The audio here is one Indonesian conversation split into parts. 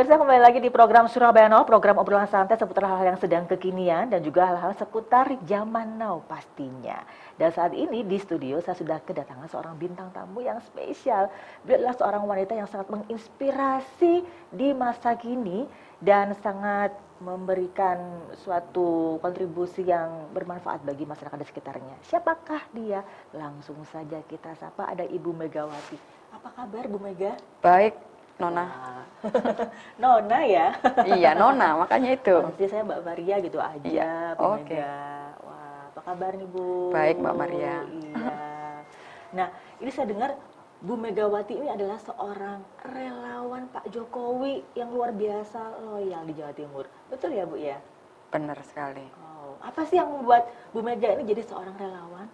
Pemirsa, kembali lagi di program Surabaya Now, program obrolan santai seputar hal-hal yang sedang kekinian dan juga hal-hal seputar zaman now pastinya. Dan saat ini di studio saya sudah kedatangan seorang bintang tamu yang spesial. Beliau adalah seorang wanita yang sangat menginspirasi di masa kini dan sangat memberikan suatu kontribusi yang bermanfaat bagi masyarakat di sekitarnya. Siapakah dia? Langsung saja kita sapa, ada Ibu Megawati. Apa kabar Bu Mega? Baik, Nona. Nona ya? Iya, Nona, makanya itu. Nanti saya Mbak Maria gitu aja, Iya, Bu oke. Mega. Wah, apa kabar nih Bu? Baik, Mbak Maria. Iya. Nah, ini saya dengar Bu Megawati ini adalah seorang relawan Pak Jokowi yang luar biasa loyal di Jawa Timur. Betul ya Bu ya? Benar sekali. Oh, apa sih yang membuat Bu Mega ini jadi seorang relawan?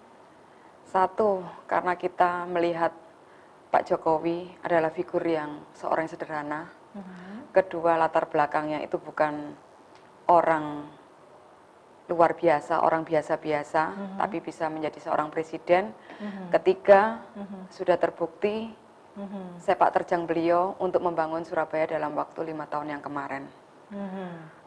Satu, karena kita melihat Pak Jokowi adalah figur yang seorang yang sederhana. Kedua, latar belakangnya itu bukan orang luar biasa, orang biasa-biasa, tapi bisa menjadi seorang presiden. Ketiga, sudah terbukti sepak terjang beliau untuk membangun Surabaya dalam waktu 5 tahun yang kemarin.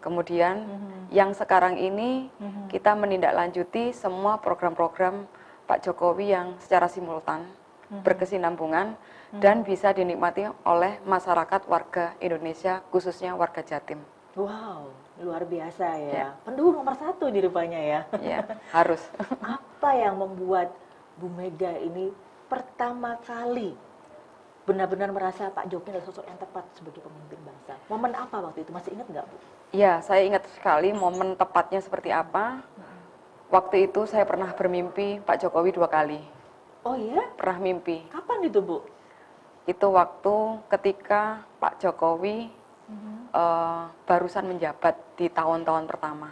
Kemudian, yang sekarang ini kita menindaklanjuti semua program-program Pak Jokowi yang secara simultan, berkesinambungan, dan bisa dinikmati oleh masyarakat warga Indonesia, khususnya warga Jatim. Wow, luar biasa ya. Ya. Pendukung nomor 1 di rupanya ya. Ya, harus. Apa yang membuat Bu Mega ini pertama kali benar-benar merasa Pak Jokowi adalah sosok yang tepat sebagai pemimpin bangsa? Momen apa waktu itu? Masih ingat nggak Bu? Ya, saya ingat sekali momen tepatnya seperti apa. Waktu itu saya pernah bermimpi Pak Jokowi 2 kali. Oh ya? Pernah mimpi. Kapan itu Bu? Itu waktu ketika Pak Jokowi barusan menjabat di tahun-tahun pertama.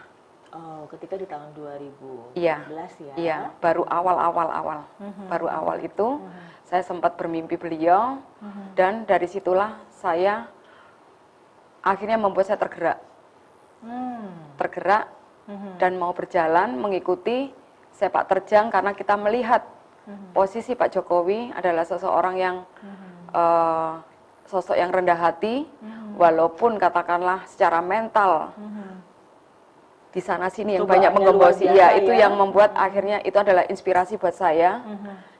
Oh, ketika di tahun 2016 Iya, ya? iya, baru awal-awal. Baru awal itu saya sempat bermimpi beliau, dan dari situlah saya akhirnya membuat saya tergerak. Tergerak dan mau berjalan mengikuti sepak terjang, karena kita melihat posisi Pak Jokowi adalah seseorang yang sosok yang rendah hati, walaupun katakanlah secara mental di sana sini yang banyak menggembosi, ya itu yang membuat akhirnya itu adalah inspirasi buat saya.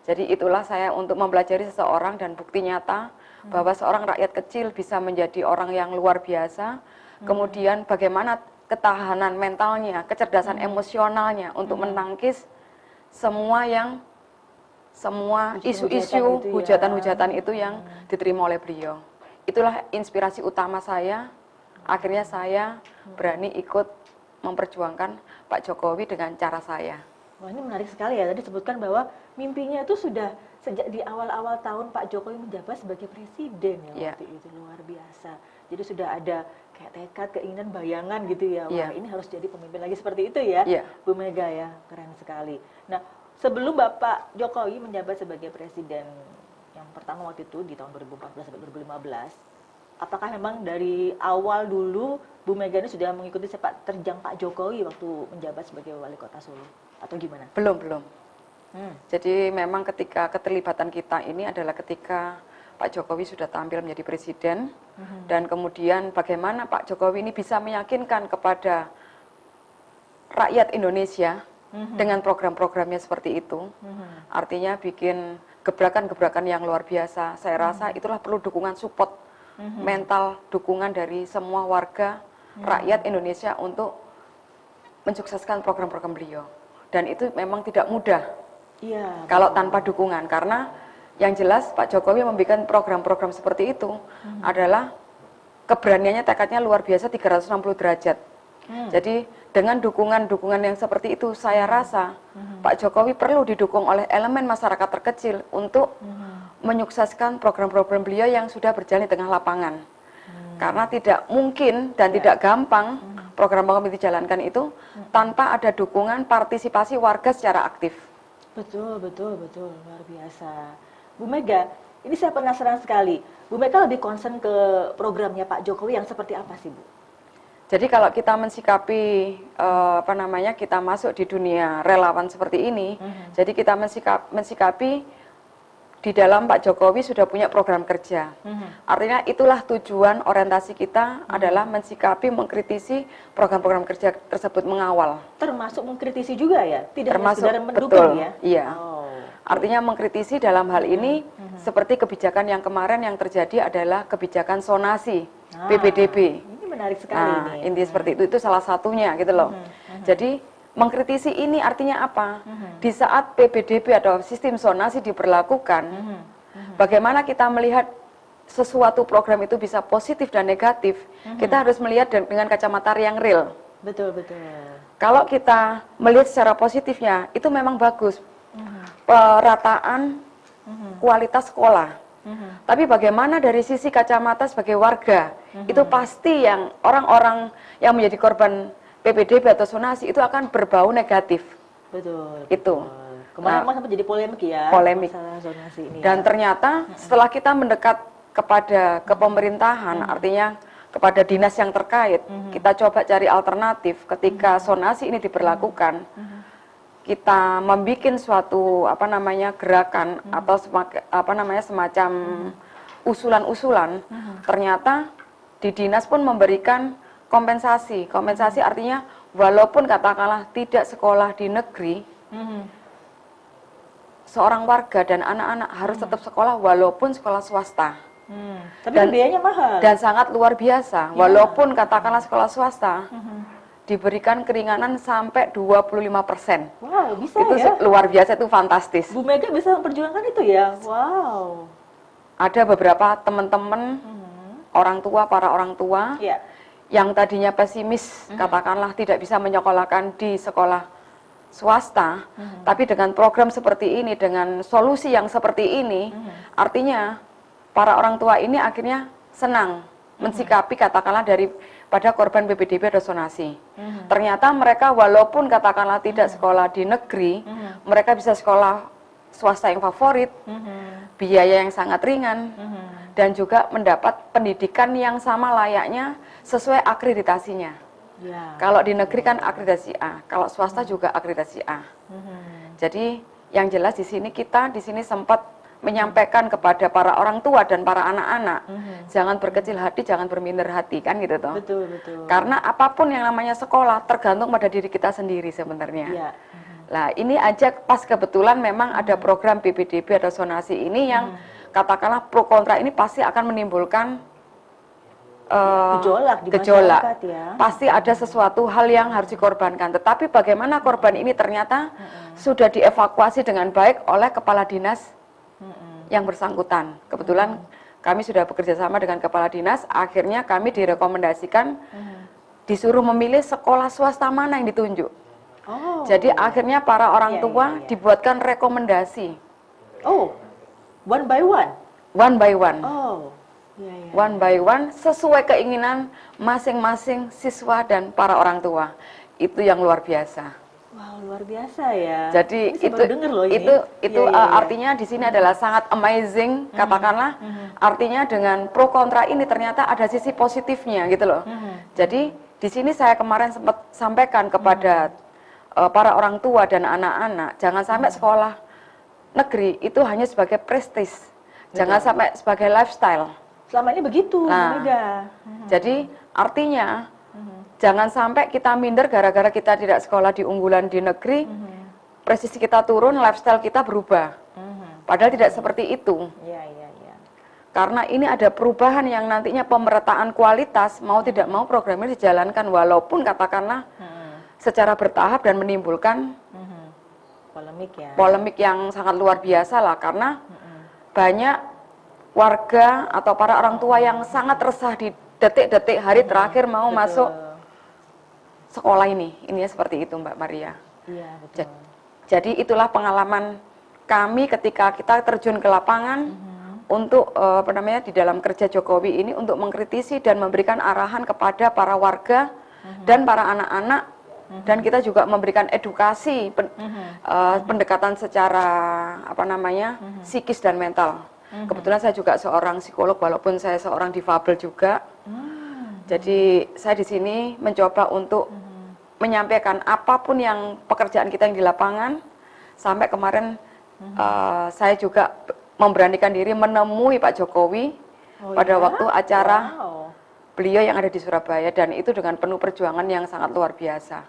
Jadi itulah saya untuk mempelajari seseorang, dan bukti nyata bahwa seorang rakyat kecil bisa menjadi orang yang luar biasa. Kemudian bagaimana ketahanan mentalnya, kecerdasan emosionalnya untuk menangkis semua isu-isu, hujatan-hujatan itu yang diterima oleh beliau. Itulah inspirasi utama saya. Akhirnya saya berani ikut memperjuangkan Pak Jokowi dengan cara saya. Wah, ini menarik sekali ya. Tadi disebutkan bahwa mimpinya itu sudah sejak di awal-awal tahun Pak Jokowi menjabat sebagai presiden ya, waktu itu. Luar biasa. Jadi sudah ada kayak tekad, keinginan, bayangan gitu ya. Wah, ini harus jadi pemimpin lagi seperti itu ya, Bu Mega ya. Keren sekali. Nah, sebelum Bapak Jokowi menjabat sebagai presiden yang pertama waktu itu di tahun 2014 sampai 2015, apakah memang dari awal dulu Bu Mega ini sudah mengikuti sepak terjang Pak Jokowi waktu menjabat sebagai wali kota Solo atau gimana? Belum. Jadi memang ketika keterlibatan kita ini adalah ketika Pak Jokowi sudah tampil menjadi presiden, dan kemudian bagaimana Pak Jokowi ini bisa meyakinkan kepada rakyat Indonesia dengan program-programnya seperti itu. Artinya bikin gebrakan-gebrakan yang luar biasa. Saya rasa itulah perlu dukungan support mental, dukungan dari semua warga rakyat Indonesia untuk mensukseskan program-program beliau. Dan itu memang tidak mudah kalau tanpa dukungan, karena yang jelas Pak Jokowi membuat program-program seperti itu adalah keberaniannya, tekadnya luar biasa 360 derajat. Jadi dengan dukungan-dukungan yang seperti itu, saya rasa Pak Jokowi perlu didukung oleh elemen masyarakat terkecil untuk menyukseskan program-program beliau yang sudah berjalan di tengah lapangan. Karena tidak mungkin dan tidak gampang program-program yang dijalankan itu tanpa ada dukungan partisipasi warga secara aktif. Betul, luar biasa. Bu Mega, ini saya penasaran sekali. Bu Mega lebih concern ke programnya Pak Jokowi yang seperti apa sih, Bu? Jadi kalau kita mensikapi kita masuk di dunia relawan seperti ini, jadi kita mensikapi di dalam Pak Jokowi sudah punya program kerja. Artinya itulah tujuan orientasi kita adalah mensikapi, mengkritisi program-program kerja tersebut, mengawal. Termasuk mengkritisi juga ya? Tidak Termasuk, hanya sekedar mendukung betul, ya? iya. Oh, Artinya mengkritisi dalam hal ini seperti kebijakan yang kemarin yang terjadi adalah kebijakan zonasi PPDB. Ini menarik sekali ini. Intinya seperti itu salah satunya gitu loh. Jadi mengkritisi ini artinya apa? Di saat PPDB atau sistem zonasi diberlakukan, bagaimana kita melihat sesuatu program itu bisa positif dan negatif, kita harus melihat dengan kacamata yang real. Betul, betul. Kalau kita melihat secara positifnya, itu memang bagus. Perataan kualitas sekolah. Tapi bagaimana dari sisi kacamata sebagai warga, itu pasti yang orang-orang yang menjadi korban PPDB atau zonasi itu akan berbau negatif. Betul. Itu. Kemarin sempat jadi polemik ya. Polemik. Masalah zonasi ini. Dan ternyata setelah kita mendekat kepada kepemerintahan, artinya kepada dinas yang terkait, kita coba cari alternatif ketika zonasi ini diberlakukan. Kita membuat suatu gerakan atau semacam usulan-usulan. Ternyata di dinas pun memberikan kompensasi. Kompensasi artinya walaupun katakanlah tidak sekolah di negeri, seorang warga dan anak-anak harus tetap sekolah walaupun sekolah swasta. Tapi biayanya mahal. Dan sangat luar biasa. Walaupun katakanlah sekolah swasta, diberikan keringanan sampai 25%. Wow, bisa itu ya? Luar biasa, itu fantastis. Bu Mega bisa memperjuangkan itu ya? Wow. Ada beberapa teman-teman, para orang tua, yang tadinya pesimis, katakanlah tidak bisa menyekolahkan di sekolah swasta, tapi dengan program seperti ini, dengan solusi yang seperti ini, artinya para orang tua ini akhirnya senang mensikapi katakanlah daripada korban PPDB atau zonasi. Ternyata mereka walaupun katakanlah tidak sekolah di negeri, mereka bisa sekolah swasta yang favorit, biaya yang sangat ringan, dan juga mendapat pendidikan yang sama layaknya sesuai akreditasinya. Ya. Kalau di negeri kan akreditasi A, kalau swasta juga akreditasi A. Jadi yang jelas di sini sempat menyampaikan kepada para orang tua dan para anak-anak, jangan berkecil hati, jangan berminder hati, kan gitu toh. Betul, betul. Karena apapun yang namanya sekolah tergantung pada diri kita sendiri sebenarnya. Ya. Nah, ini aja pas kebetulan memang ada program PPDB atau zonasi ini yang katakanlah pro kontra ini pasti akan menimbulkan gejolak di gejolak. masyarakat ya. Pasti ada sesuatu hal yang harus dikorbankan. Tetapi bagaimana korban ini ternyata sudah dievakuasi dengan baik oleh kepala dinas yang bersangkutan. Kebetulan kami sudah bekerja sama dengan kepala dinas, akhirnya kami direkomendasikan disuruh memilih sekolah swasta mana yang ditunjuk. Oh. Jadi akhirnya para orang tua dibuatkan rekomendasi. Oh, one by one? One by one. Oh, One by one sesuai keinginan masing-masing siswa dan para orang tua. Itu yang luar biasa. Wow, luar biasa ya. Jadi itu artinya di sini adalah sangat amazing, katakanlah. Artinya dengan pro kontra ini ternyata ada sisi positifnya gitu loh. Jadi di sini saya kemarin sempat sampaikan kepada para orang tua dan anak-anak, jangan sampai sekolah negeri itu hanya sebagai prestis, jangan sampai sebagai lifestyle. Selama ini begitu, Mega. Jadi artinya jangan sampai kita minder gara-gara kita tidak sekolah di unggulan di negeri, prestisi kita turun, lifestyle kita berubah. Padahal tidak seperti itu. Karena ini ada perubahan yang nantinya pemerataan kualitas, mau tidak mau program ini dijalankan walaupun katakanlah secara bertahap dan menimbulkan polemik yang sangat luar biasa lah, karena banyak warga atau para orang tua yang sangat resah di detik-detik hari terakhir mau masuk sekolah ini seperti itu Mbak Maria. Iya, betul. Jadi itulah pengalaman kami ketika kita terjun ke lapangan untuk di dalam kerja Jokowi ini untuk mengkritisi dan memberikan arahan kepada para warga dan para anak-anak. Dan kita juga memberikan edukasi, pendekatan secara psikis dan mental. Kebetulan saya juga seorang psikolog, walaupun saya seorang difabel juga. Jadi saya di sini mencoba untuk menyampaikan apapun yang pekerjaan kita yang di lapangan. Sampai kemarin saya juga memberanikan diri menemui Pak Jokowi pada waktu acara beliau yang ada di Surabaya, dan itu dengan penuh perjuangan yang sangat luar biasa.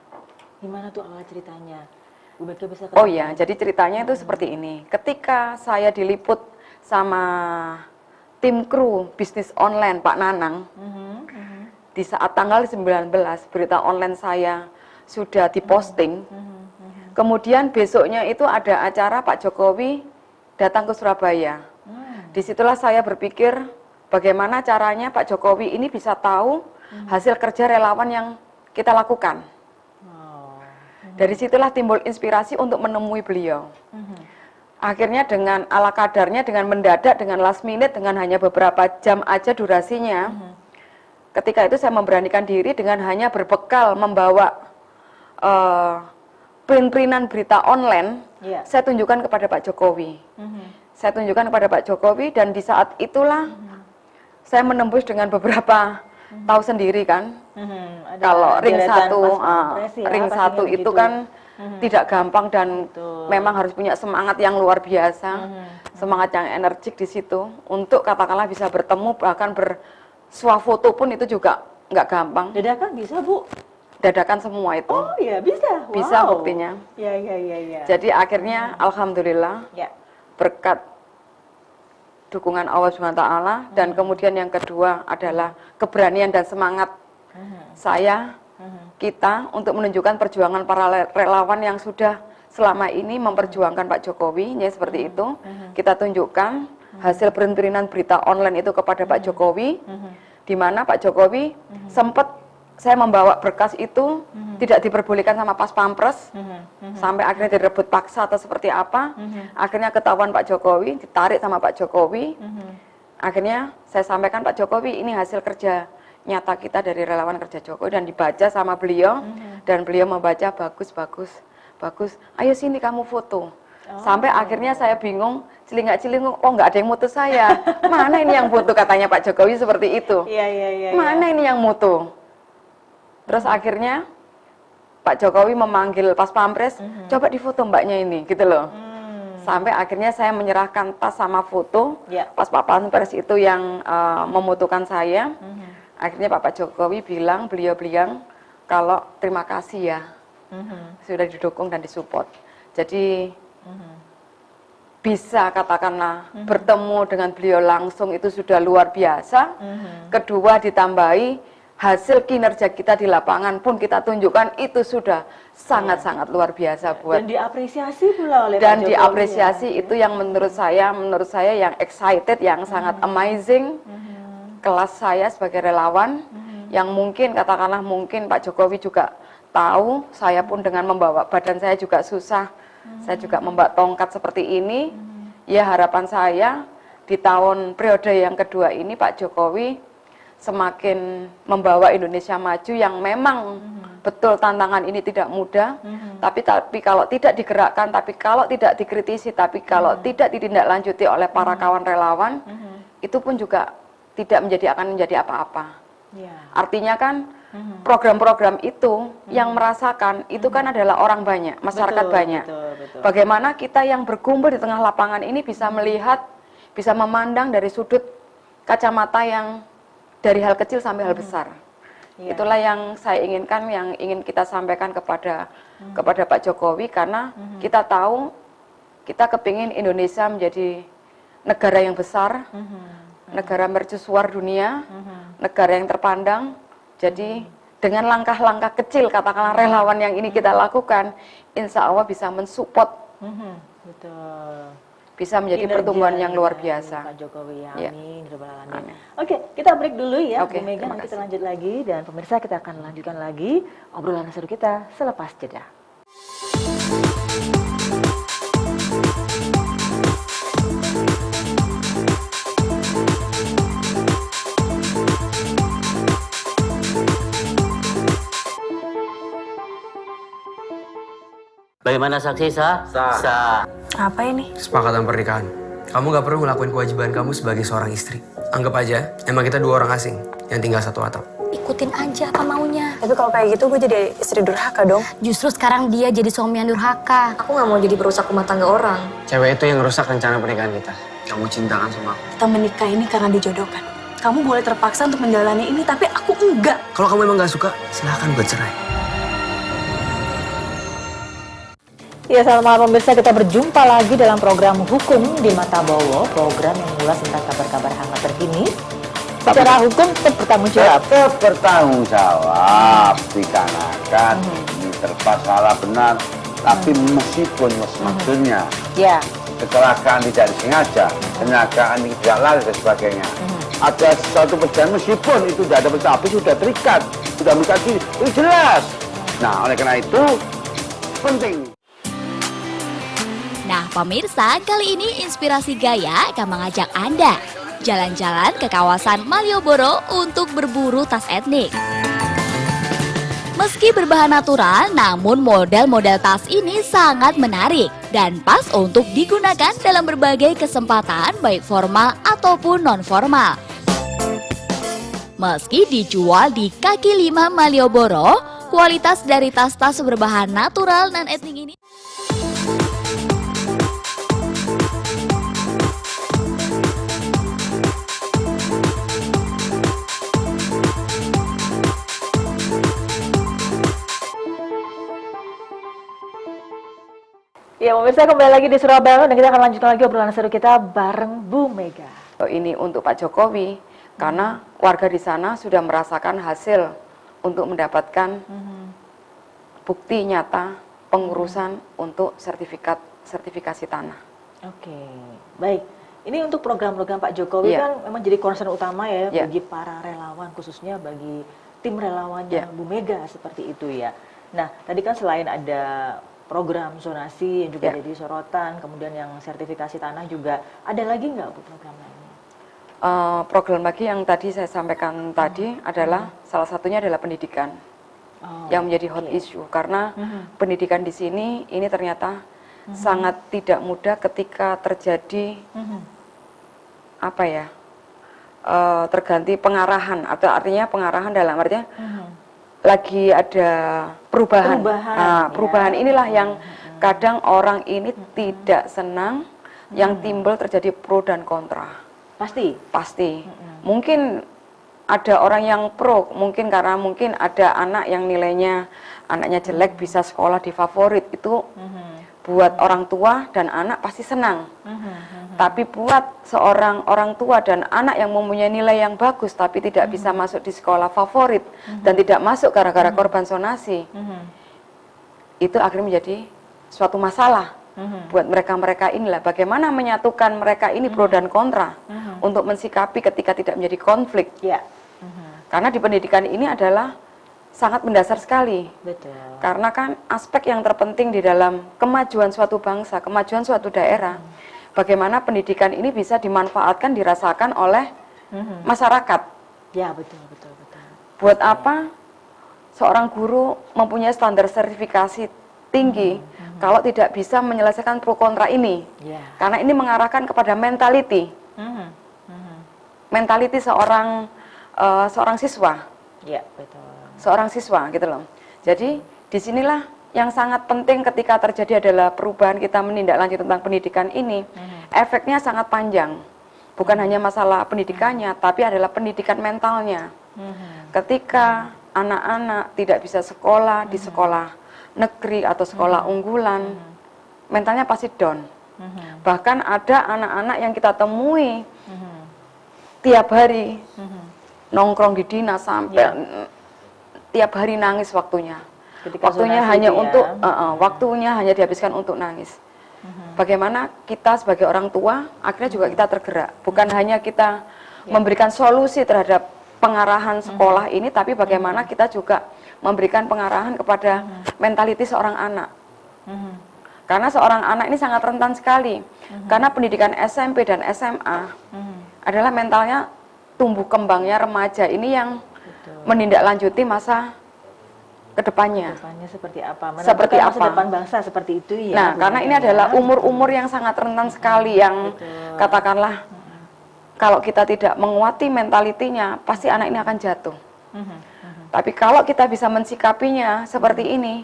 Gimana tuh awal ceritanya? Bu Mega bisa Oh ya, jadi ceritanya itu seperti ini. Ketika saya diliput sama tim kru bisnis online Pak Nanang, di saat tanggal 19 berita online saya sudah diposting, kemudian besoknya itu ada acara Pak Jokowi datang ke Surabaya. Disitulah saya berpikir bagaimana caranya Pak Jokowi ini bisa tahu hasil kerja relawan yang kita lakukan. Dari situlah timbul inspirasi untuk menemui beliau. Akhirnya dengan ala kadarnya, dengan mendadak, dengan last minute, dengan hanya beberapa jam aja durasinya, ketika itu saya memberanikan diri dengan hanya berbekal membawa print-printan berita online, saya tunjukkan kepada Pak Jokowi. Saya tunjukkan kepada Pak Jokowi, dan di saat itulah saya menembus dengan beberapa, tahu sendiri kan, kalau ring satu itu kan tidak gampang, dan memang harus punya semangat yang luar biasa, semangat yang energik di situ untuk katakanlah bisa bertemu, bahkan bersuah foto pun itu juga nggak gampang. Dadakan bisa, Bu? Dadakan semua itu. Oh iya, bisa. Bisa buktinya. Ya. Jadi akhirnya alhamdulillah berkat dukungan Allah SWT, dan kemudian yang kedua adalah keberanian dan semangat saya, kita untuk menunjukkan perjuangan para relawan yang sudah selama ini memperjuangkan Pak Jokowi, ya seperti itu. Kita tunjukkan hasil printinan berita online itu kepada Pak Jokowi, di mana Pak Jokowi sempat saya membawa berkas itu tidak diperbolehkan sama Pas Pampres, sampai akhirnya direbut paksa atau seperti apa. Akhirnya ketahuan Pak Jokowi, ditarik sama Pak Jokowi. Akhirnya saya sampaikan, Pak Jokowi, ini hasil kerja nyata kita dari relawan kerja Jokowi, dan dibaca sama beliau, dan beliau membaca, bagus, ayo sini kamu foto. Sampai akhirnya saya bingung, celingak-celinguk, oh nggak ada yang foto saya. Mana ini yang foto, katanya Pak Jokowi seperti itu. Mana ini yang foto? Terus akhirnya Pak Jokowi memanggil Pas Pampres, coba difoto mbaknya ini, gitu loh. Sampai akhirnya saya menyerahkan tas sama foto, Pas Pampres itu yang memutukan saya. Akhirnya Pak Jokowi beliau bilang, kalau terima kasih ya, sudah didukung dan disupport. Jadi bisa katakanlah bertemu dengan beliau langsung itu sudah luar biasa. Kedua ditambahi hasil kinerja kita di lapangan pun kita tunjukkan, itu sudah sangat-sangat luar biasa buat. Dan diapresiasi pula oleh dan Pak Jokowi. Diapresiasi itu yang menurut saya yang excited, yang sangat amazing. Kelas saya sebagai relawan yang mungkin katakanlah mungkin Pak Jokowi juga tahu, saya pun dengan membawa badan saya juga susah. Saya juga membawa tongkat seperti ini. Ya harapan saya di tahun periode yang kedua ini Pak Jokowi semakin membawa Indonesia maju, yang memang betul tantangan ini tidak mudah, tapi kalau tidak digerakkan, tapi kalau tidak dikritisi, tapi kalau tidak ditindaklanjuti oleh para kawan relawan, itu pun juga tidak akan menjadi apa-apa. Artinya kan program-program itu yang merasakan itu kan adalah orang banyak, masyarakat banyak. Betul. Bagaimana kita yang berkumpul di tengah lapangan ini bisa melihat, bisa memandang dari sudut kacamata yang dari hal kecil sampai hal besar. Itulah yang saya inginkan, yang ingin kita sampaikan kepada Pak Jokowi, karena kita tahu, kita kepingin Indonesia menjadi negara yang besar, negara mercusuar dunia, negara yang terpandang. Jadi dengan langkah-langkah kecil, katakanlah relawan yang ini kita lakukan, insya Allah bisa mensupport. Bisa menjadi pertumbuhan yang luar biasa. Pak Jokowi, amin. Oke, kita break dulu ya, Bu Mega. Nanti kita lanjut lagi, dan pemirsa kita akan lanjutkan lagi obrolan seru kita selepas jeda. Bagaimana saksi sah? Sah. Apa ini? Kesepakatan pernikahan. Kamu gak perlu ngelakuin kewajiban kamu sebagai seorang istri. Anggap aja, emang kita dua orang asing yang tinggal satu atap. Ikutin aja apa maunya. Tapi kalau kayak gitu gue jadi istri durhaka dong. Justru sekarang dia jadi suami yang durhaka. Aku gak mau jadi perusak rumah tangga orang. Cewek itu yang ngerusak rencana pernikahan kita. Kamu cinta kan sama aku? Kita menikah ini karena dijodohkan. Kamu boleh terpaksa untuk menjalani ini, tapi aku enggak. Kalau kamu emang gak suka, silahkan buat cerai. Ya, selamat malam pemirsa, kita berjumpa lagi dalam program Hukum di Mata Bowo, program yang mengulas tentang kabar-kabar hangat terkini. Secara hukum tetap bertanggung jawab. Tetap bertanggung jawab dikarenakan ini terpas salah benar, tapi meskipun maksudnya Ya, kecelakaan tidak disengaja, kecelakaan tidak lari dan sebagainya. Ada suatu perjalanan meskipun itu tidak ada tapi sudah terikat, sudah mengikat diri, itu jelas. Nah, oleh karena itu penting. Nah, pemirsa, kali ini Inspirasi Gaya akan mengajak Anda jalan-jalan ke kawasan Malioboro untuk berburu tas etnik. Meski berbahan natural, namun model-model tas ini sangat menarik dan pas untuk digunakan dalam berbagai kesempatan baik formal ataupun non-formal. Meski dijual di kaki lima Malioboro, kualitas dari tas-tas berbahan natural dan etnik ini ya pemirsa, kembali lagi di Surabaya dan kita akan lanjutkan lagi obrolan seru kita bareng Bu Mega. Ini untuk Pak Jokowi, karena warga di sana sudah merasakan hasil untuk mendapatkan bukti nyata pengurusan untuk sertifikasi tanah. Oke, baik. Ini untuk program-program Pak Jokowi kan memang jadi concern utama ya bagi para relawan, khususnya bagi tim relawannya Bu Mega seperti itu ya. Nah, tadi kan selain ada program zonasi yang juga jadi sorotan, kemudian yang sertifikasi tanah juga, ada lagi nggak Bu program lainnya? Program lagi yang tadi saya sampaikan tadi adalah salah satunya adalah pendidikan yang menjadi hot issue karena pendidikan di sini ini ternyata sangat tidak mudah ketika terjadi terganti pengarahan atau artinya pengarahan dalam artinya lagi ada perubahan. Perubahan inilah yang kadang orang ini tidak senang, yang timbul terjadi pro dan kontra. Pasti. Mungkin ada orang yang pro, mungkin karena mungkin ada anak yang anaknya jelek bisa sekolah di favorit, itu buat orang tua dan anak pasti senang. Tapi buat seorang orang tua dan anak yang mempunyai nilai yang bagus tapi tidak bisa masuk di sekolah favorit dan tidak masuk gara-gara korban zonasi, itu akhirnya menjadi suatu masalah buat mereka-mereka inilah. Bagaimana menyatukan mereka ini pro dan kontra untuk mensikapi ketika tidak menjadi konflik. Karena di pendidikan ini adalah sangat mendasar sekali. Betul. Karena kan aspek yang terpenting di dalam kemajuan suatu bangsa, kemajuan suatu daerah, bagaimana pendidikan ini bisa dimanfaatkan, dirasakan oleh masyarakat. Ya, betul. Buat apa seorang guru mempunyai standar sertifikasi tinggi kalau tidak bisa menyelesaikan pro kontra ini? Karena ini mengarahkan kepada mentality. Mentality seorang siswa. Ya, betul. Seorang siswa gitu loh. Jadi disinilah yang sangat penting ketika terjadi adalah perubahan kita menindaklanjuti tentang pendidikan ini. Efeknya sangat panjang. Bukan hanya masalah pendidikannya, tapi adalah pendidikan mentalnya. Ketika anak-anak tidak bisa sekolah di sekolah negeri atau sekolah unggulan, mentalnya pasti down. Bahkan ada anak-anak yang kita temui tiap hari nongkrong di dinas sampai tiap hari nangis waktunya. Waktunya hanya untuk waktunya hanya dihabiskan untuk nangis. Bagaimana kita sebagai orang tua akhirnya juga kita tergerak, bukan hanya kita memberikan solusi terhadap pengarahan sekolah ini, tapi bagaimana kita juga memberikan pengarahan kepada mentaliti seorang anak. Karena seorang anak ini sangat rentan sekali. Karena pendidikan SMP dan SMA adalah mentalnya tumbuh kembangnya remaja ini yang menindaklanjuti masa kedepannya. Kedepannya seperti apa? Seperti apa? Masa depan bangsa seperti itu ya. Nah, karena ini adalah umur-umur yang sangat rentan sekali yang katakanlah kalau kita tidak menguati mentalitinya, pasti anak ini akan jatuh. Tapi kalau kita bisa mensikapinya seperti ini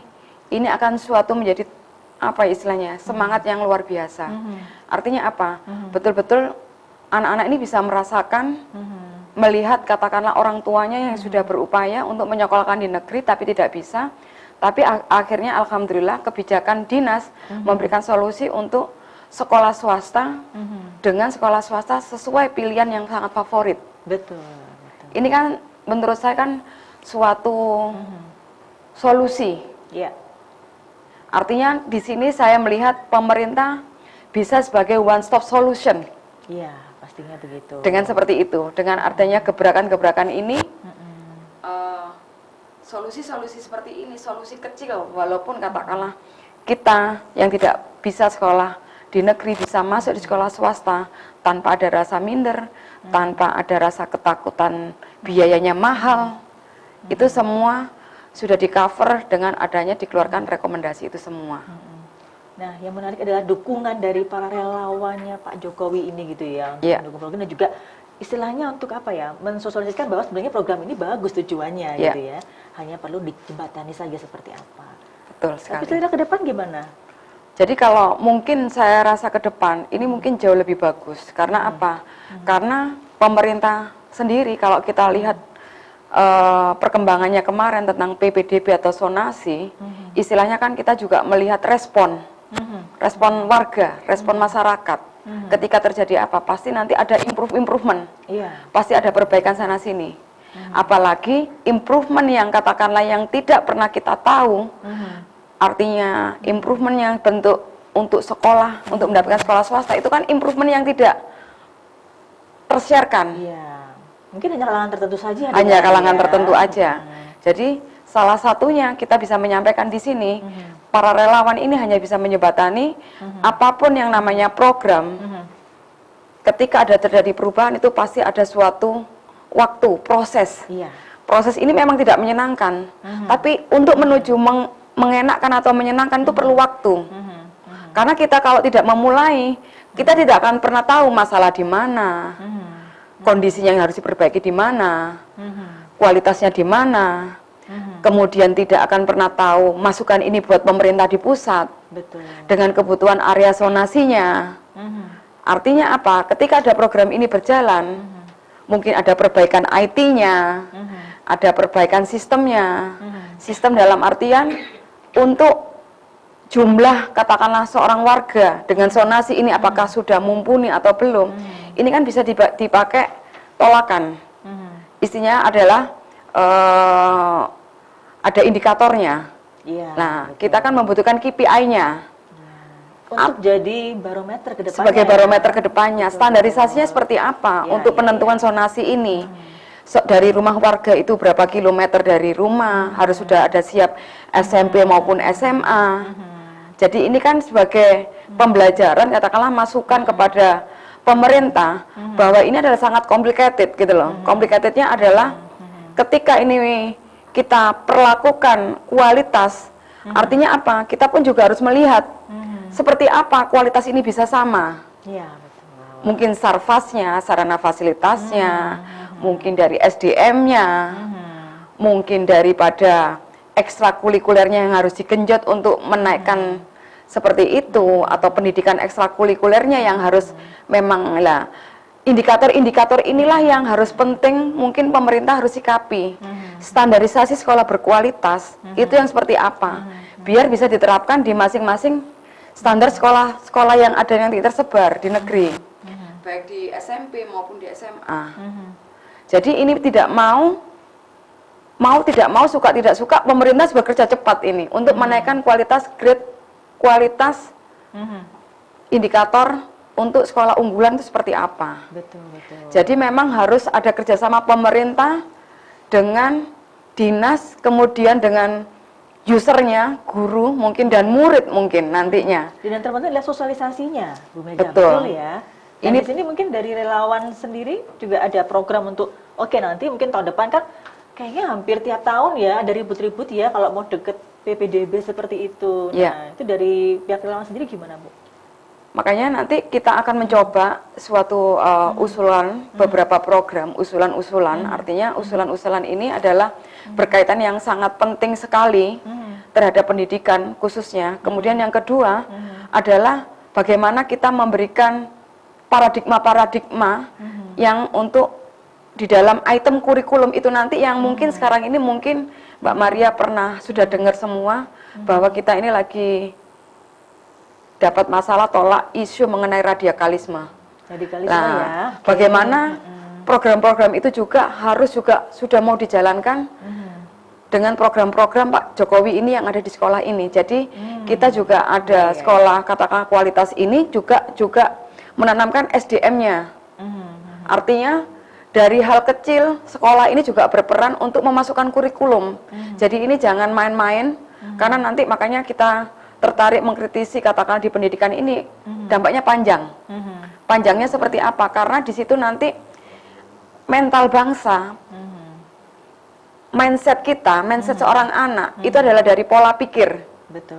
akan suatu menjadi apa istilahnya, semangat yang luar biasa. Artinya apa? Betul-betul anak-anak ini bisa merasakan, melihat katakanlah orang tuanya yang sudah berupaya untuk menyekolahkan di negeri tapi tidak bisa. Tapi akhirnya alhamdulillah kebijakan dinas memberikan solusi untuk sekolah swasta dengan sekolah swasta sesuai pilihan yang sangat favorit. Betul. Ini kan menurut saya kan suatu solusi. Ya. Artinya di sini saya melihat pemerintah bisa sebagai one stop solution. Iya, pastinya begitu. Dengan seperti itu, dengan adanya gebrakan-gebrakan ini, solusi-solusi seperti ini, solusi kecil, walaupun katakanlah kita yang tidak bisa sekolah di negeri bisa masuk di sekolah swasta tanpa ada rasa minder, tanpa ada rasa ketakutan biayanya mahal, itu semua sudah di cover dengan adanya dikeluarkan rekomendasi itu semua. Nah, yang menarik adalah dukungan dari para relawannya Pak Jokowi ini gitu ya, untuk mendukung program dan juga istilahnya untuk apa ya, mensosialisasikan bahwa sebenarnya program ini bagus tujuannya gitu ya, hanya perlu dijembatani saja seperti apa. Betul sekali. Tapi kira ke depan gimana? Jadi kalau mungkin saya rasa ke depan ini mungkin jauh lebih bagus. Karena apa? Karena pemerintah sendiri kalau kita lihat perkembangannya kemarin tentang PPDB atau zonasi, istilahnya kan kita juga melihat respon warga, respon masyarakat. Ketika terjadi apa, pasti nanti ada improvement, pasti ada perbaikan sana sini. Apalagi improvement yang katakanlah yang tidak pernah kita tahu, artinya improvement yang bentuk untuk sekolah, untuk mendapatkan sekolah swasta, itu kan improvement yang tidak tersiarkan. Mungkin hanya kalangan tertentu saja. Hanya kalangan tertentu aja. Jadi salah satunya kita bisa menyampaikan di sini, para relawan ini hanya bisa menyebatani apapun yang namanya program. Ketika ada terjadi perubahan itu pasti ada suatu waktu, proses. Proses ini memang tidak menyenangkan, tapi untuk menuju mengenakkan atau menyenangkan itu perlu waktu. Karena kita kalau tidak memulai, kita tidak akan pernah tahu masalah di mana. Kondisinya yang harus diperbaiki di mana, kualitasnya di mana, kemudian tidak akan pernah tahu masukan ini buat pemerintah di pusat, dengan kebutuhan area zonasinya. Artinya apa? Ketika ada program ini berjalan, mungkin ada perbaikan IT-nya, ada perbaikan sistemnya, sistem dalam artian untuk jumlah katakanlah seorang warga dengan zonasi ini apakah sudah mumpuni atau belum, ini kan bisa dipakai tolakan. Istinya adalah ada indikatornya. Nah, kita kan membutuhkan KPI-nya untuk jadi barometer ke depannya. Sebagai barometer ke depannya, standarisasinya seperti apa untuk penentuan zonasi ini. Dari rumah warga itu berapa kilometer dari rumah, harus sudah ada siap SMP maupun SMA. Jadi ini kan sebagai pembelajaran, katakanlah masukan kepada pemerintah bahwa ini adalah sangat complicated gitu loh. Complicatednya adalah ketika ini kita perlakukan kualitas, artinya apa? Kita pun juga harus melihat seperti apa kualitas ini bisa sama. Mungkin sarfasnya, sarana fasilitasnya, mungkin dari SDM-nya, mungkin daripada ekstrakurikulernya yang harus digenjot untuk menaikkan seperti itu, atau pendidikan ekstrakurikulernya yang harus memang lah. Indikator-indikator inilah yang harus penting, mungkin pemerintah harus sikapi. Standarisasi sekolah berkualitas itu yang seperti apa, biar bisa diterapkan di masing-masing standar sekolah yang ada yang tersebar di negeri, baik di SMP maupun di SMA. Jadi ini tidak mau tidak mau, suka tidak suka, pemerintah bekerja cepat ini untuk menaikkan kualitas grade, kualitas indikator untuk sekolah unggulan itu seperti apa. Jadi memang harus ada kerjasama pemerintah dengan dinas, kemudian dengan usernya, guru mungkin dan murid mungkin nantinya. Dan terpenting adalah sosialisasinya, Bu Mega. Betul Ya. Dan di sini mungkin dari relawan sendiri juga ada program untuk nanti mungkin tahun depan kan kayaknya hampir tiap tahun ya ada ribut-ribut ya kalau mau deket PPDB seperti itu. Nah, itu dari pihak relawan sendiri gimana, Bu? Makanya nanti kita akan mencoba suatu usulan, beberapa program, usulan-usulan. Artinya usulan-usulan ini adalah berkaitan yang sangat penting sekali terhadap pendidikan khususnya. Kemudian yang kedua adalah bagaimana kita memberikan paradigma-paradigma yang untuk di dalam item kurikulum itu nanti yang mungkin sekarang ini mungkin Mbak Maria sudah dengar semua bahwa kita ini lagi dapat masalah tolak isu mengenai radikalisme. Nah, bagaimana program-program itu juga harus sudah mau dijalankan dengan program-program Pak Jokowi ini yang ada di sekolah ini. Jadi kita juga ada sekolah katakanlah kualitas ini juga menanamkan SDM-nya. Artinya dari hal kecil sekolah ini juga berperan untuk memasukkan kurikulum. Jadi ini jangan main-main karena nanti makanya kita tertarik mengkritisi katakanlah di pendidikan ini dampaknya panjang. Panjangnya seperti apa? Karena di situ nanti mental bangsa, mindset kita, mindset seorang anak itu adalah dari pola pikir. Betul.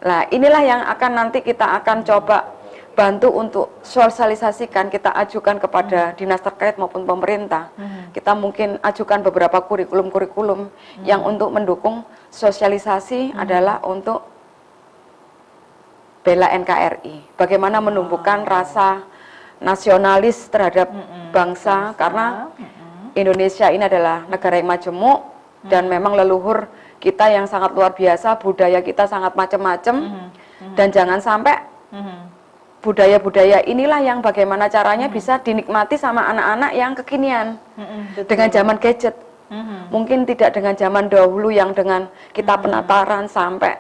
Nah, inilah yang akan nanti kita akan coba bantu untuk sosialisasikan, kita ajukan kepada dinas terkait maupun pemerintah. Kita mungkin ajukan beberapa kurikulum-kurikulum yang untuk mendukung sosialisasi adalah untuk bela NKRI. Bagaimana menumbuhkan rasa nasionalis terhadap bangsa karena Indonesia ini adalah negara yang majemuk dan memang leluhur kita yang sangat luar biasa, budaya kita sangat macam-macam dan jangan sampai budaya-budaya inilah yang bagaimana caranya bisa dinikmati sama anak-anak yang kekinian dengan zaman gadget. Mungkin tidak dengan zaman dahulu yang dengan kita penataran sampai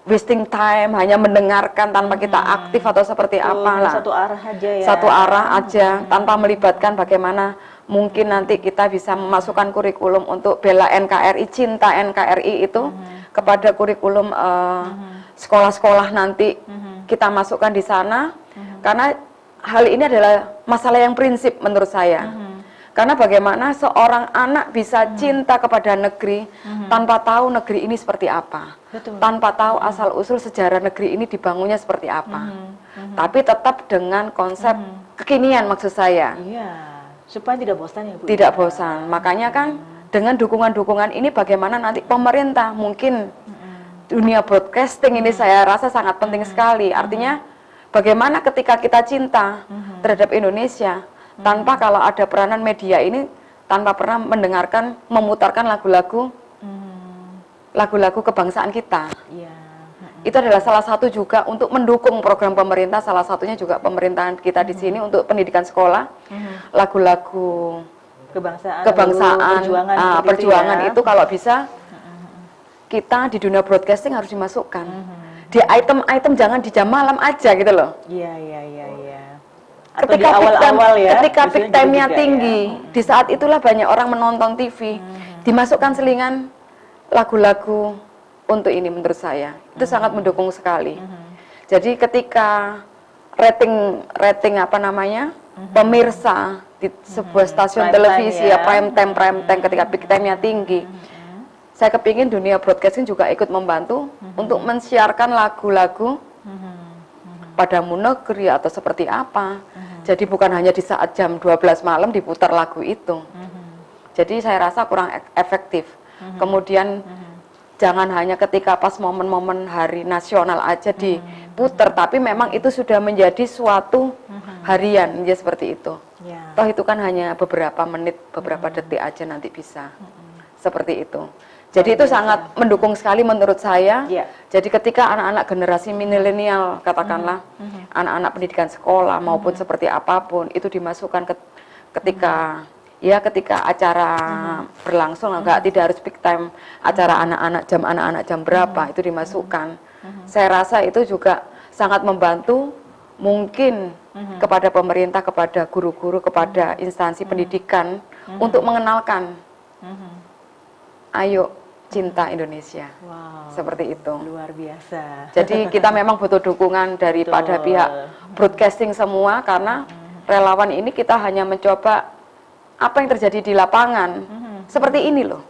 wasting time, hanya mendengarkan tanpa kita aktif atau seperti apalah. Satu arah aja ya. Satu arah aja tanpa melibatkan bagaimana mungkin nanti kita bisa memasukkan kurikulum untuk bela NKRI, cinta NKRI itu kepada kurikulum sekolah-sekolah nanti kita masukkan di sana karena hal ini adalah masalah yang prinsip menurut saya. Karena bagaimana seorang anak bisa cinta kepada negeri tanpa tahu negeri ini seperti apa. Tanpa tahu asal-usul sejarah negeri ini dibangunnya seperti apa. Tapi tetap dengan konsep kekinian maksud saya. Iya, supaya tidak bosan ya Bu. Tidak bosan. Makanya kan dengan dukungan-dukungan ini bagaimana nanti pemerintah mungkin dunia broadcasting ini saya rasa sangat penting sekali. Artinya bagaimana ketika kita cinta terhadap Indonesia tanpa kalau ada peranan media ini tanpa pernah mendengarkan, memutarkan lagu-lagu kebangsaan kita. Itu adalah salah satu juga untuk mendukung program pemerintah, salah satunya juga pemerintahan kita di sini untuk pendidikan sekolah, lagu-lagu kebangsaan, perjuangan itu kalau bisa kita di dunia broadcasting harus dimasukkan. Di item-item jangan di jam malam aja gitu loh. Iya. Ketika peak time-nya tinggi, di saat itulah banyak orang menonton TV, dimasukkan selingan lagu-lagu untuk ini menurut saya. Itu sangat mendukung sekali. Jadi ketika rating pemirsa di sebuah stasiun televisi prime time ketika peak time-nya tinggi. Saya kepingin dunia broadcasting juga ikut membantu untuk mensiarkan lagu-lagu padamu negeri atau seperti apa. Jadi bukan hanya di saat jam 12 malam diputar lagu itu. Jadi saya rasa kurang efektif. Kemudian jangan hanya ketika pas momen-momen hari nasional aja diputar, tapi memang itu sudah menjadi suatu harian, ya seperti itu. Toh itu kan hanya beberapa menit, beberapa detik aja nanti bisa. Seperti itu. Jadi itu sangat mendukung sekali menurut saya. Jadi ketika anak-anak generasi milenial, katakanlah anak-anak pendidikan sekolah maupun seperti apapun itu dimasukkan ketika acara berlangsung, tidak harus peak time, acara anak-anak jam berapa itu dimasukkan. Saya rasa itu juga sangat membantu mungkin kepada pemerintah, kepada guru-guru, kepada instansi pendidikan untuk mengenalkan. Ayo cinta Indonesia. Seperti itu. Luar biasa. Jadi kita memang butuh dukungan daripada pihak broadcasting semua karena relawan ini kita hanya mencoba apa yang terjadi di lapangan. Seperti ini loh.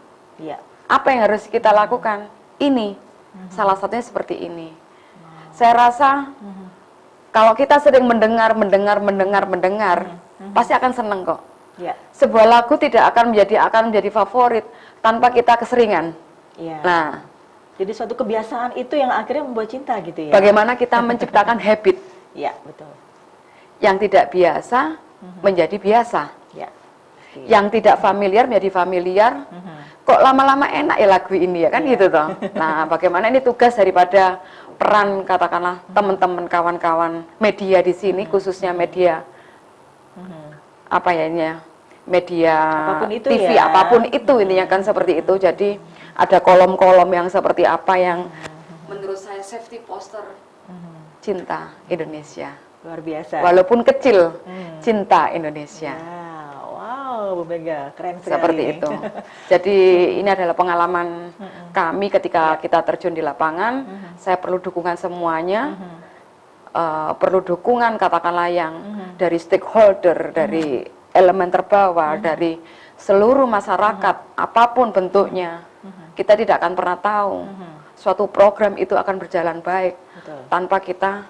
Apa yang harus kita lakukan? Ini. Salah satunya seperti ini. Saya rasa kalau kita sering mendengar, pasti akan seneng kok. Sebuah lagu tidak akan menjadi favorit tanpa kita keseringan. Nah, Jadi suatu kebiasaan itu yang akhirnya membuat cinta gitu ya. Bagaimana kita menciptakan habit Ya, betul. yang tidak biasa menjadi biasa. Ya. Yang tidak familiar menjadi familiar. Kok lama-lama enak ya lagu ini ya kan gitu toh. Nah, bagaimana ini tugas daripada peran katakanlah teman-teman kawan-kawan media di sini khususnya media apa ya ini ya, media Apapun itu TV ya. apapun itu ini ya kan seperti itu. Jadi ada kolom-kolom yang seperti apa yang menurut saya safety poster cinta Indonesia. Luar biasa. Walaupun kecil, cinta Indonesia. Wow, Bu Mega, keren sekali. Seperti itu. Jadi ini adalah pengalaman kami ketika kita terjun di lapangan. Saya perlu dukungan semuanya, perlu dukungan katakanlah yang dari stakeholder, dari elemen terbawah, dari seluruh masyarakat, apapun bentuknya. Kita tidak akan pernah tahu suatu program itu akan berjalan baik tanpa kita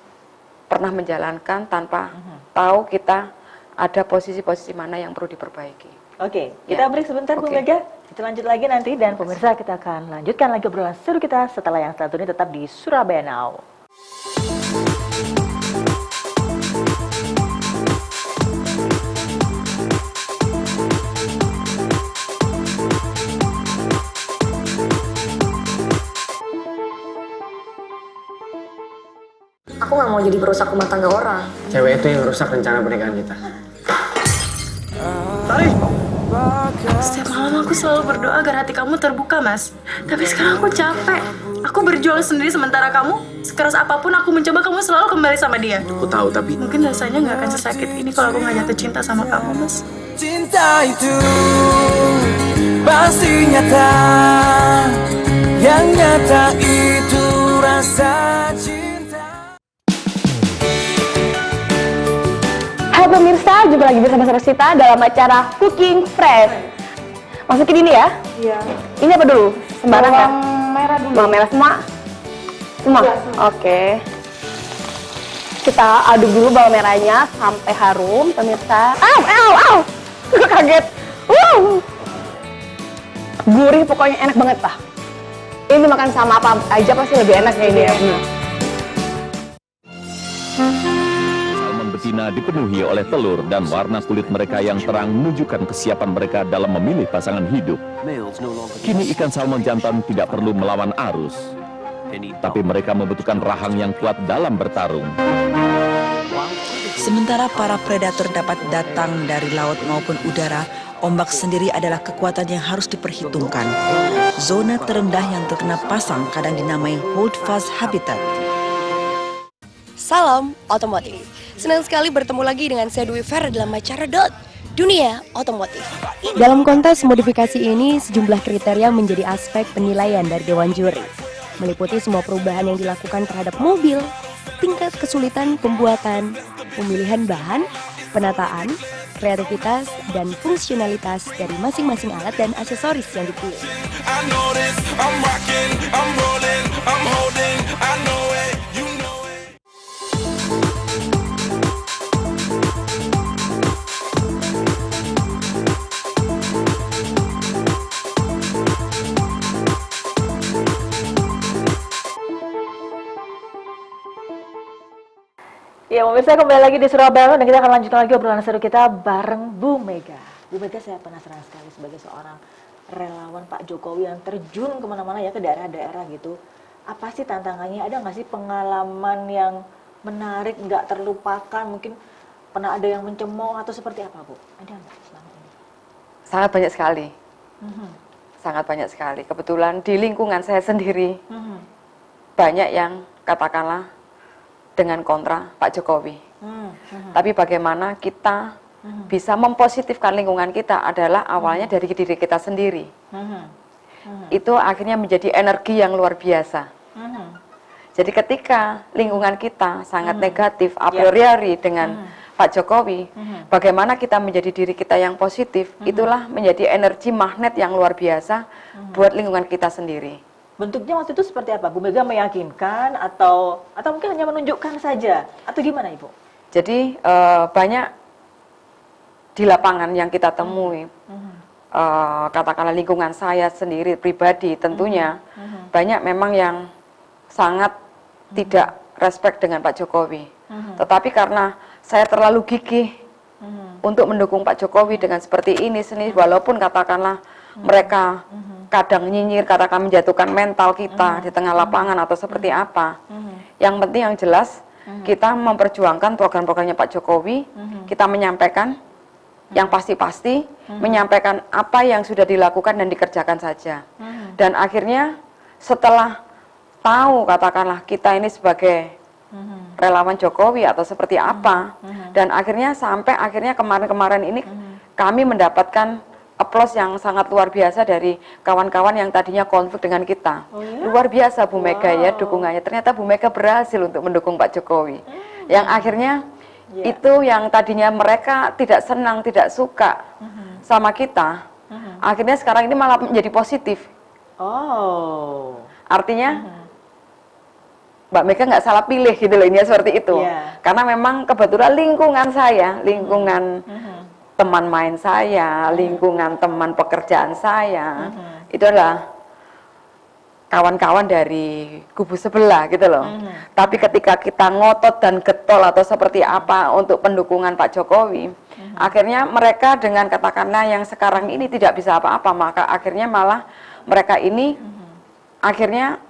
pernah menjalankan, tanpa tahu kita ada posisi-posisi mana yang perlu diperbaiki. Oke, kita break sebentar Bu Mega. Kita lanjut lagi nanti dan pemirsa kita akan lanjutkan lagi obrolan seru kita setelah yang satu ini tetap di Surabaya Now. Aku nggak mau jadi perusak rumah tangga orang. Cewek itu yang rusak rencana pernikahan kita. Setiap malam aku selalu berdoa agar hati kamu terbuka, Mas. Tapi sekarang aku capek. Aku berjuang sendiri sementara kamu, sekeras apapun aku mencoba, kamu selalu kembali sama dia. Aku tahu, tapi Mungkin rasanya nggak akan sesakit ini kalau aku nggak jatuh cinta sama kamu, Mas. Cinta itu pasti nyata, yang nyata itu rasa cinta. Hai pemirsa, jumpa lagi bersama Rosita dalam acara Cooking Fresh. Masukin ini ya. Iya. Ini apa dulu? Sembarang kan? Merah dulu. Bawang merah semua? Semua? Ya, semua. Oke. Kita aduk dulu bawang merahnya sampai harum, pemirsa. Au! Gue kaget. Gurih, pokoknya enak banget, Pak. Ini makan sama apa aja pasti lebih enak ya ini ya. Salmon betina dipenuhi oleh telur dan warna kulit mereka yang terang menunjukkan kesiapan mereka dalam memilih pasangan hidup. Kini ikan salmon jantan tidak perlu melawan arus, tapi mereka membutuhkan rahang yang kuat dalam bertarung. Sementara para predator dapat datang dari laut maupun udara, ombak sendiri adalah kekuatan yang harus diperhitungkan. Zona terendah yang terkena pasang kadang dinamai hold fast habitat. Salam otomotif. Senang sekali bertemu lagi dengan saya Dwi Fer dalam acara Dunia Otomotif. Dalam kontes modifikasi ini, sejumlah kriteria menjadi aspek penilaian dari Dewan Juri. Meliputi semua perubahan yang dilakukan terhadap mobil, tingkat kesulitan pembuatan, pemilihan bahan, penataan, kreativitas, dan fungsionalitas dari masing-masing alat dan aksesoris yang dipilih. Ya, pemirsa kembali lagi di Surabaya dan kita akan lanjutkan lagi obrolan seru kita bareng Bu Mega. Bu Mega, saya penasaran sekali sebagai seorang relawan Pak Jokowi yang terjun kemana-mana ya ke daerah-daerah gitu. Apa sih tantangannya? Ada nggak sih pengalaman yang menarik, nggak terlupakan? Mungkin pernah ada yang mencemooh atau seperti apa, Bu? Ada nggak selama ini? Sangat banyak sekali. Sangat banyak sekali. Kebetulan di lingkungan saya sendiri banyak yang katakanlah dengan kontra Pak Jokowi. Tapi bagaimana kita bisa mempositifkan lingkungan kita adalah awalnya dari diri kita sendiri. Itu akhirnya menjadi energi yang luar biasa. Jadi ketika lingkungan kita sangat negatif a priori dengan Pak Jokowi, bagaimana kita menjadi diri kita yang positif, itulah menjadi energi magnet yang luar biasa buat lingkungan kita sendiri. Bentuknya waktu itu seperti apa? Bu Mega meyakinkan atau mungkin hanya menunjukkan saja? Atau gimana, Ibu? Jadi banyak di lapangan yang kita temui katakanlah lingkungan saya sendiri pribadi tentunya banyak memang yang sangat tidak respect dengan Pak Jokowi. Tetapi karena saya terlalu gigih untuk mendukung Pak Jokowi dengan seperti ini, walaupun katakanlah mereka kadang nyinyir, katakan menjatuhkan mental kita di tengah lapangan atau seperti apa. Yang penting yang jelas kita memperjuangkan program-programnya Pak Jokowi, kita menyampaikan yang pasti-pasti, menyampaikan apa yang sudah dilakukan dan dikerjakan saja. Dan akhirnya setelah tahu katakanlah kita ini sebagai relawan Jokowi atau seperti apa, dan akhirnya sampai akhirnya kemarin-kemarin ini kami mendapatkan aplaus yang sangat luar biasa dari kawan-kawan yang tadinya konflik dengan kita. Luar biasa Bu Mega ya dukungannya. Ternyata Bu Mega berhasil untuk mendukung Pak Jokowi. Yang akhirnya itu yang tadinya mereka tidak senang, tidak suka sama kita, akhirnya sekarang ini malah menjadi positif. Artinya Mbak Mega nggak salah pilih gitu loh, ini seperti itu. Karena memang kebetulan lingkungan saya, lingkungan teman main saya, lingkungan teman pekerjaan saya, itu adalah kawan-kawan dari kubu sebelah gitu loh. Tapi ketika kita ngotot dan getol atau seperti apa untuk pendukungan Pak Jokowi, akhirnya mereka dengan katakanlah yang sekarang ini tidak bisa apa-apa, maka akhirnya malah mereka ini akhirnya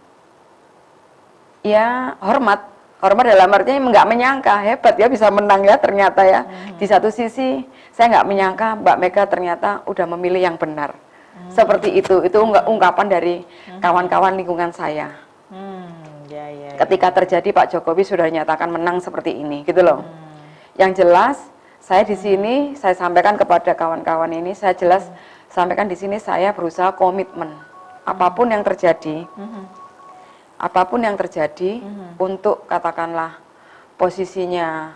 ya hormat dalam artinya nggak menyangka, hebat ya bisa menang ya ternyata ya. Di satu sisi saya nggak menyangka Mbak Mega ternyata udah memilih yang benar. Seperti itu ungkapan dari kawan-kawan lingkungan saya. Ketika terjadi Pak Jokowi sudah dinyatakan menang seperti ini gitu loh. Yang jelas saya di sini saya sampaikan kepada kawan-kawan ini, saya jelas sampaikan di sini saya berusaha komitmen apapun yang terjadi. Apapun yang terjadi untuk katakanlah posisinya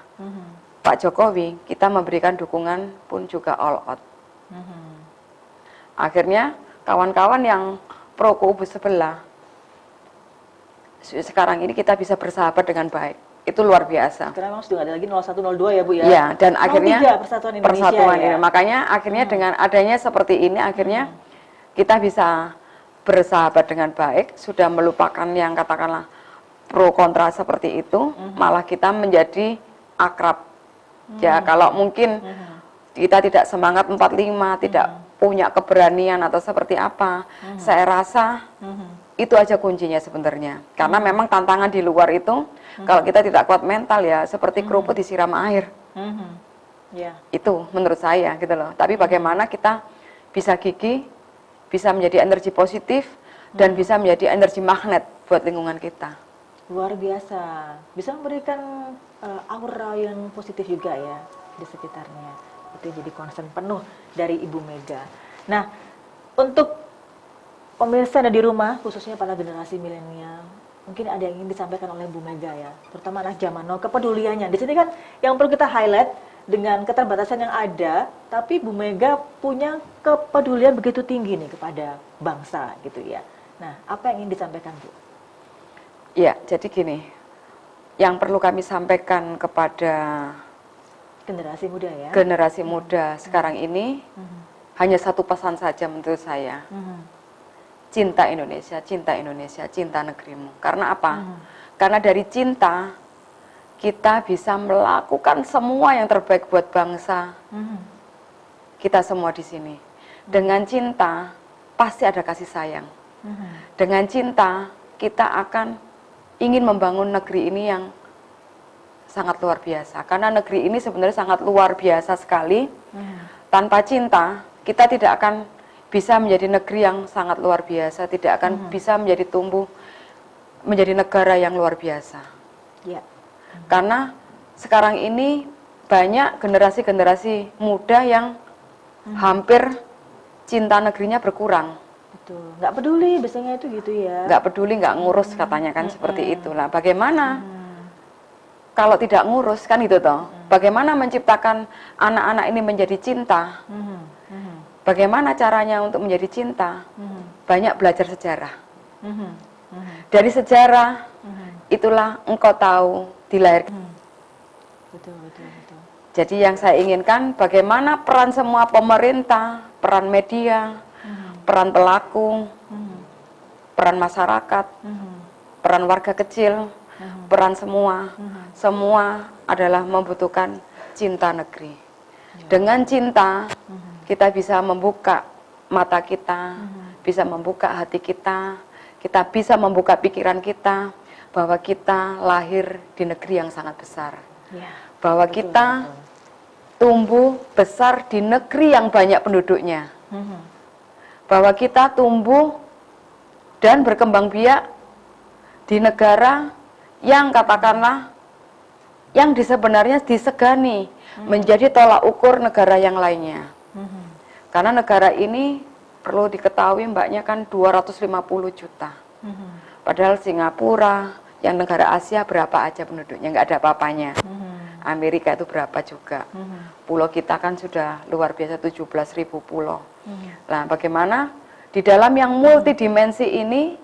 Pak Jokowi, kita memberikan dukungan pun juga all out. Akhirnya kawan-kawan yang pro kubu sebelah, sekarang ini kita bisa bersahabat dengan baik. Itu luar biasa. Karena memang sudah ada lagi 0102 ya Bu ya. Ya, dan akhirnya Persatuan ini. Makanya akhirnya dengan adanya seperti ini, akhirnya kita bisa bersahabat dengan baik, sudah melupakan yang katakanlah pro kontra seperti itu, malah kita menjadi akrab. Ya, kalau mungkin kita tidak semangat 45, tidak punya keberanian atau seperti apa, saya rasa itu aja kuncinya sebenarnya. Karena memang tantangan di luar itu, kalau kita tidak kuat mental ya, seperti kerupuk disiram air. Itu menurut saya gitu loh. Tapi bagaimana kita bisa gigih, bisa menjadi energi positif dan bisa menjadi energi magnet buat lingkungan kita. Luar biasa, bisa memberikan aura yang positif juga ya di sekitarnya. Itu jadi concern penuh dari Ibu Mega. Nah, untuk pemirsa di rumah, khususnya para generasi milenial, mungkin ada yang ingin disampaikan oleh Bu Mega ya, terutama anak zaman now, kepeduliannya. Di sini kan yang perlu kita highlight, dengan keterbatasan yang ada, tapi Bu Mega punya kepedulian begitu tinggi nih kepada bangsa gitu ya. Nah, apa yang ingin disampaikan Bu? Ya, jadi gini, yang perlu kami sampaikan kepada generasi muda ya. Generasi muda sekarang ini hanya satu pesan saja menurut saya. Cinta Indonesia, cinta negerimu. Karena apa? Karena dari cinta kita bisa melakukan semua yang terbaik buat bangsa. Kita semua di sini. Dengan cinta, pasti ada kasih sayang. Dengan cinta, kita akan ingin membangun negeri ini yang sangat luar biasa. Karena negeri ini sebenarnya sangat luar biasa sekali. Tanpa cinta, kita tidak akan bisa menjadi negeri yang sangat luar biasa. Tidak akan bisa menjadi tumbuh, menjadi negara yang luar biasa. Karena sekarang ini banyak generasi-generasi muda yang hampir cinta negerinya berkurang. Betul, nggak peduli biasanya itu gitu ya. Nggak peduli, nggak ngurus katanya kan seperti itulah. Bagaimana kalau tidak ngurus kan itu toh? Bagaimana menciptakan anak-anak ini menjadi cinta? Bagaimana caranya untuk menjadi cinta? Banyak belajar sejarah. Dari sejarah itulah engkau tahu dilahirkan. Betul. Jadi yang saya inginkan bagaimana peran semua pemerintah, peran media, peran pelaku, peran masyarakat, peran warga kecil, peran semua. Semua adalah membutuhkan cinta negeri. Dengan cinta, kita bisa membuka mata kita, bisa membuka hati kita bisa membuka pikiran kita, bahwa kita lahir di negeri yang sangat besar. Bahwa kita tumbuh besar di negeri yang banyak penduduknya. Bahwa kita tumbuh dan berkembang biak di negara yang katakanlah yang sebenarnya disegani menjadi tolak ukur negara yang lainnya. Karena negara ini perlu diketahui mbaknya kan 250 juta. Padahal Singapura yang negara Asia berapa aja penduduknya, nggak ada apa-apanya. Amerika itu berapa juga. Pulau kita kan sudah luar biasa 17.000 pulau. Nah, bagaimana di dalam yang multidimensi ini